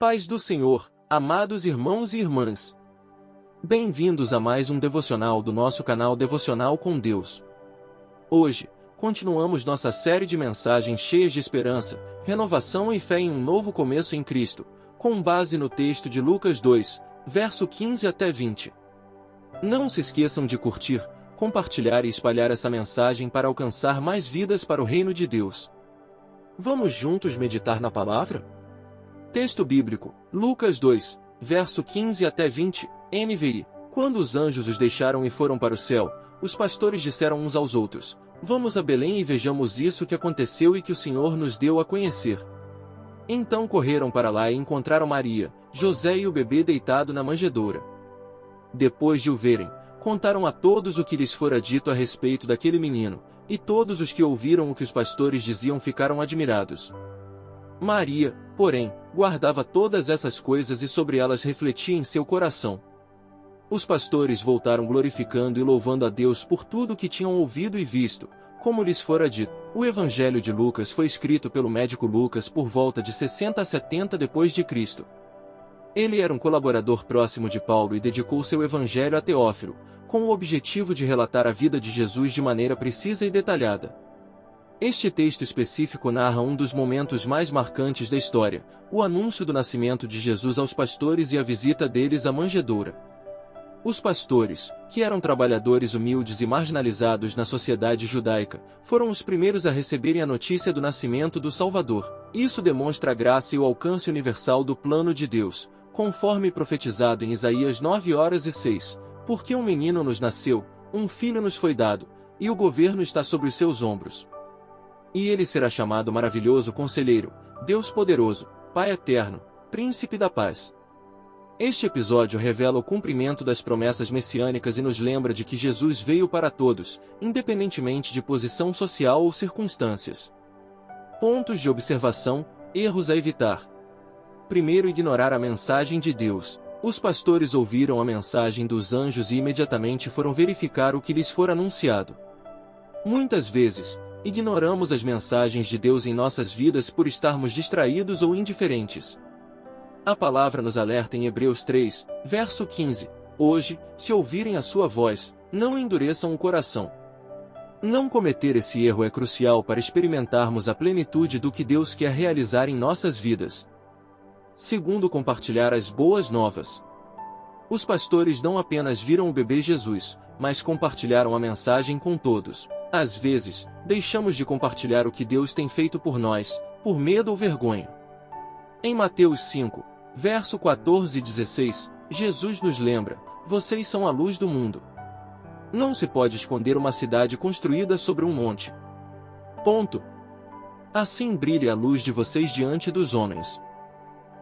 Paz do Senhor, amados irmãos e irmãs. Bem-vindos a mais um devocional do nosso canal Devocional com Deus. Hoje, continuamos nossa série de mensagens cheias de esperança, renovação e fé em um novo começo em Cristo, com base no texto de Lucas 2, verso 15 até 20. Não se esqueçam de curtir, compartilhar e espalhar essa mensagem para alcançar mais vidas para o reino de Deus. Vamos juntos meditar na palavra? Texto bíblico, Lucas 2, verso 15 até 20, NVI. Quando os anjos os deixaram e foram para o céu, os pastores disseram uns aos outros: Vamos a Belém e vejamos isso que aconteceu e que o Senhor nos deu a conhecer. Então correram para lá e encontraram Maria, José e o bebê deitado na manjedoura. Depois de o verem, contaram a todos o que lhes fora dito a respeito daquele menino, e todos os que ouviram o que os pastores diziam ficaram admirados. Maria, porém, guardava todas essas coisas e sobre elas refletia em seu coração. Os pastores voltaram glorificando e louvando a Deus por tudo o que tinham ouvido e visto, como lhes fora dito. O Evangelho de Lucas foi escrito pelo médico Lucas por volta de 60 a 70 depois de Cristo. Ele era um colaborador próximo de Paulo e dedicou seu Evangelho a Teófilo, com o objetivo de relatar a vida de Jesus de maneira precisa e detalhada. Este texto específico narra um dos momentos mais marcantes da história, o anúncio do nascimento de Jesus aos pastores e a visita deles à manjedoura. Os pastores, que eram trabalhadores humildes e marginalizados na sociedade judaica, foram os primeiros a receberem a notícia do nascimento do Salvador. Isso demonstra a graça e o alcance universal do plano de Deus, conforme profetizado em Isaías 9:6, porque um menino nos nasceu, um filho nos foi dado, e o governo está sobre os seus ombros. E ele será chamado Maravilhoso Conselheiro, Deus Poderoso, Pai Eterno, Príncipe da Paz. Este episódio revela o cumprimento das promessas messiânicas e nos lembra de que Jesus veio para todos, independentemente de posição social ou circunstâncias. Pontos de observação, erros a evitar. Primeiro, ignorar a mensagem de Deus. Os pastores ouviram a mensagem dos anjos e imediatamente foram verificar o que lhes fora anunciado. Muitas vezes, ignoramos as mensagens de Deus em nossas vidas por estarmos distraídos ou indiferentes. A palavra nos alerta em Hebreus 3, verso 15. Hoje, se ouvirem a sua voz, não endureçam o coração. Não cometer esse erro é crucial para experimentarmos a plenitude do que Deus quer realizar em nossas vidas. Segundo, compartilhar as boas novas. Os pastores não apenas viram o bebê Jesus, mas compartilharam a mensagem com todos. Às vezes, deixamos de compartilhar o que Deus tem feito por nós, por medo ou vergonha. Em Mateus 5, verso 14 e 16, Jesus nos lembra: Vocês são a luz do mundo. Não se pode esconder uma cidade construída sobre um monte. Ponto. Assim brilhe a luz de vocês diante dos homens.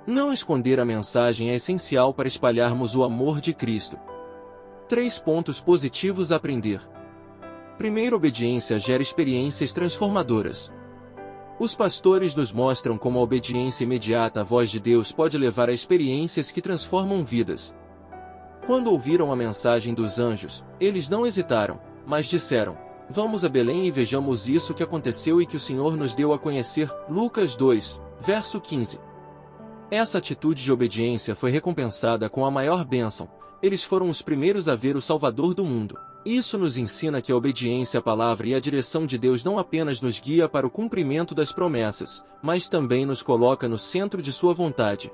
Não esconder a mensagem é essencial para espalharmos o amor de Cristo. 3 pontos positivos a aprender. Primeiro, obediência gera experiências transformadoras. Os pastores nos mostram como a obediência imediata à voz de Deus pode levar a experiências que transformam vidas. Quando ouviram a mensagem dos anjos, eles não hesitaram, mas disseram: Vamos a Belém e vejamos isso que aconteceu e que o Senhor nos deu a conhecer. Lucas 2, verso 15. Essa atitude de obediência foi recompensada com a maior bênção. Eles foram os primeiros a ver o Salvador do mundo. Isso nos ensina que a obediência à palavra e a direção de Deus não apenas nos guia para o cumprimento das promessas, mas também nos coloca no centro de sua vontade.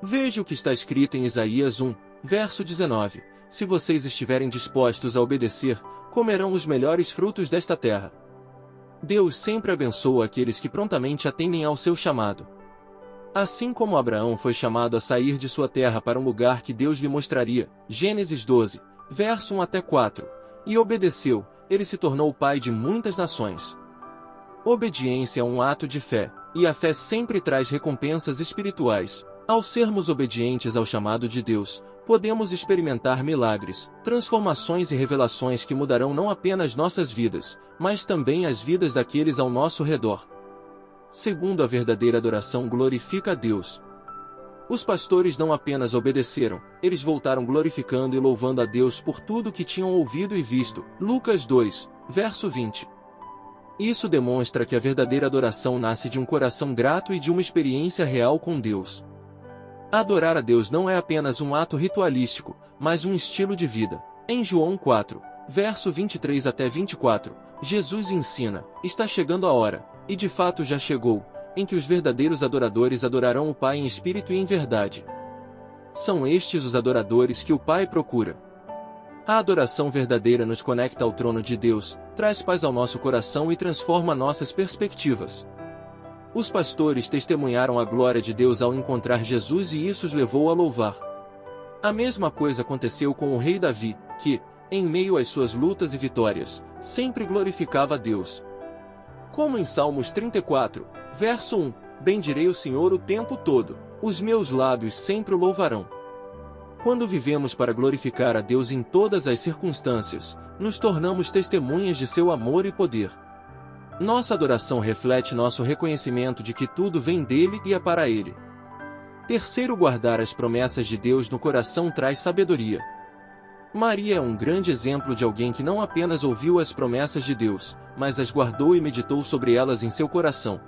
Veja o que está escrito em Isaías 1, verso 19. Se vocês estiverem dispostos a obedecer, comerão os melhores frutos desta terra. Deus sempre abençoa aqueles que prontamente atendem ao seu chamado. Assim como Abraão foi chamado a sair de sua terra para um lugar que Deus lhe mostraria, Gênesis 12, verso 1 até 4, e obedeceu, ele se tornou o pai de muitas nações. Obediência é um ato de fé, e a fé sempre traz recompensas espirituais. Ao sermos obedientes ao chamado de Deus, podemos experimentar milagres, transformações e revelações que mudarão não apenas nossas vidas, mas também as vidas daqueles ao nosso redor. Segundo, a verdadeira adoração glorifica a Deus. Os pastores não apenas obedeceram, eles voltaram glorificando e louvando a Deus por tudo o que tinham ouvido e visto. Lucas 2, verso 20. Isso demonstra que a verdadeira adoração nasce de um coração grato e de uma experiência real com Deus. Adorar a Deus não é apenas um ato ritualístico, mas um estilo de vida. Em João 4, verso 23 até 24, Jesus ensina: está chegando a hora, e de fato já chegou, em que os verdadeiros adoradores adorarão o Pai em espírito e em verdade. São estes os adoradores que o Pai procura. A adoração verdadeira nos conecta ao trono de Deus, traz paz ao nosso coração e transforma nossas perspectivas. Os pastores testemunharam a glória de Deus ao encontrar Jesus e isso os levou a louvar. A mesma coisa aconteceu com o rei Davi, que, em meio às suas lutas e vitórias, sempre glorificava a Deus. Como em Salmos 34, verso 1, bendirei o Senhor o tempo todo, os meus lábios sempre o louvarão. Quando vivemos para glorificar a Deus em todas as circunstâncias, nos tornamos testemunhas de seu amor e poder. Nossa adoração reflete nosso reconhecimento de que tudo vem dele e é para ele. Terceiro, guardar as promessas de Deus no coração traz sabedoria. Maria é um grande exemplo de alguém que não apenas ouviu as promessas de Deus, mas as guardou e meditou sobre elas em seu coração.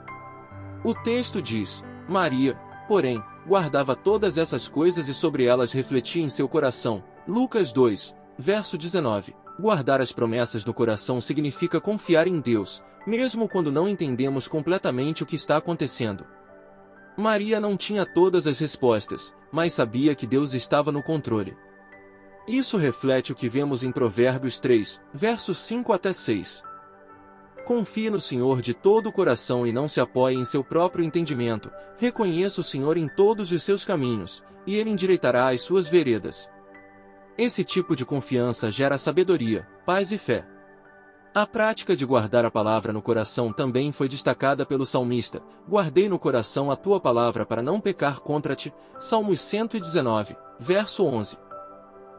O texto diz: Maria, porém, guardava todas essas coisas e sobre elas refletia em seu coração. Lucas 2, verso 19. Guardar as promessas no coração significa confiar em Deus, mesmo quando não entendemos completamente o que está acontecendo. Maria não tinha todas as respostas, mas sabia que Deus estava no controle. Isso reflete o que vemos em Provérbios 3, versos 5 até 6. Confie no Senhor de todo o coração e não se apoie em seu próprio entendimento. Reconheça o Senhor em todos os seus caminhos, e Ele endireitará as suas veredas. Esse tipo de confiança gera sabedoria, paz e fé. A prática de guardar a palavra no coração também foi destacada pelo salmista: guardei no coração a tua palavra para não pecar contra ti. Salmos 119, verso 11.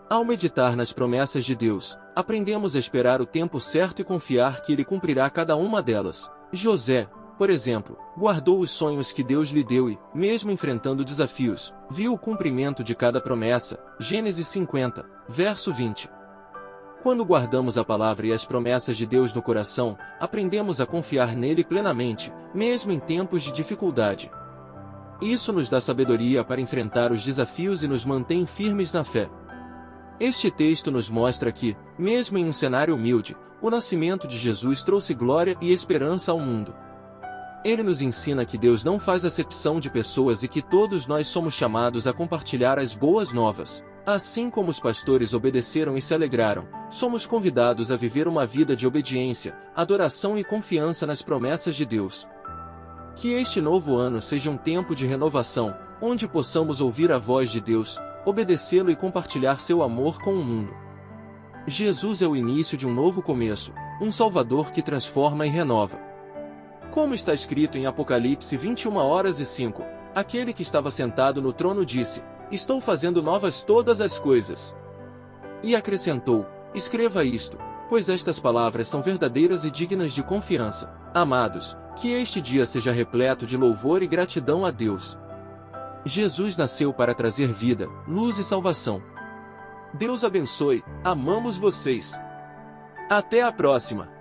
Ao meditar nas promessas de Deus, aprendemos a esperar o tempo certo e confiar que Ele cumprirá cada uma delas. José, por exemplo, guardou os sonhos que Deus lhe deu e, mesmo enfrentando desafios, viu o cumprimento de cada promessa. Gênesis 50, verso 20. Quando guardamos a palavra e as promessas de Deus no coração, aprendemos a confiar nele plenamente, mesmo em tempos de dificuldade. Isso nos dá sabedoria para enfrentar os desafios e nos mantém firmes na fé. Este texto nos mostra que, mesmo em um cenário humilde, o nascimento de Jesus trouxe glória e esperança ao mundo. Ele nos ensina que Deus não faz acepção de pessoas e que todos nós somos chamados a compartilhar as boas novas. Assim como os pastores obedeceram e se alegraram, somos convidados a viver uma vida de obediência, adoração e confiança nas promessas de Deus. Que este novo ano seja um tempo de renovação, onde possamos ouvir a voz de Deus, obedecê-lo e compartilhar seu amor com o mundo. Jesus é o início de um novo começo, um Salvador que transforma e renova. Como está escrito em Apocalipse 21:05, aquele que estava sentado no trono disse: estou fazendo novas todas as coisas. E acrescentou: escreva isto, pois estas palavras são verdadeiras e dignas de confiança. Amados, que este dia seja repleto de louvor e gratidão a Deus. Jesus nasceu para trazer vida, luz e salvação. Deus abençoe, amamos vocês. Até a próxima!